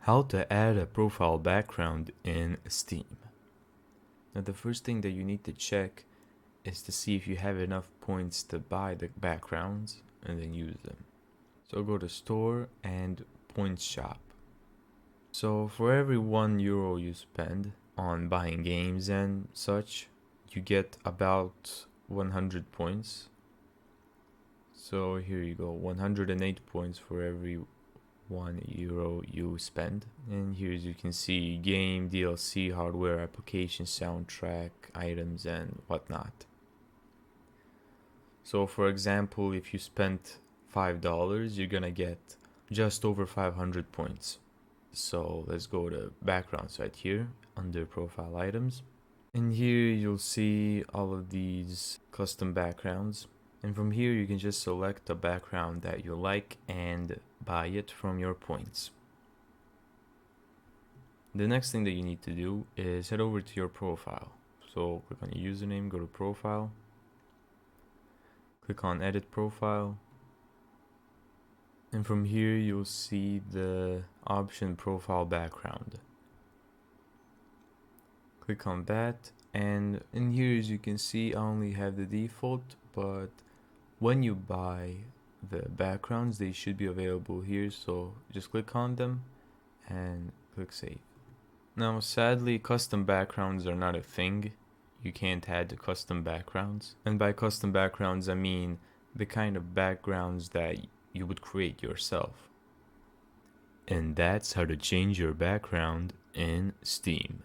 How to add a profile background in Steam. Now the first thing that you need to check is to see if you have enough points to buy the backgrounds and then use them. So go to store and points shop. So for every €1 you spend on buying games and such, you get about 100 points. So here you go, 108 points for every €1 you spend. And here, as you can see, game, DLC, hardware, application, soundtrack, items, and whatnot. So for example, if you spent $5, you're gonna get just over 500 points. So let's go to backgrounds right here under profile items. And here you'll see all of these custom backgrounds. And from here you can just select a background that you like and buy it from your points. The next thing that you need to do is head over to your profile. So click on your username, go to profile, click on edit profile, and from here you'll see the option profile background. Click on that, and in here, as you can see, I only have the default, but when you buy the backgrounds they should be available here, so just click on them and click save. Now sadly, custom backgrounds are not a thing. You can't add custom backgrounds, and by custom backgrounds I mean the kind of backgrounds that you would create yourself. And that's how to change your background in Steam.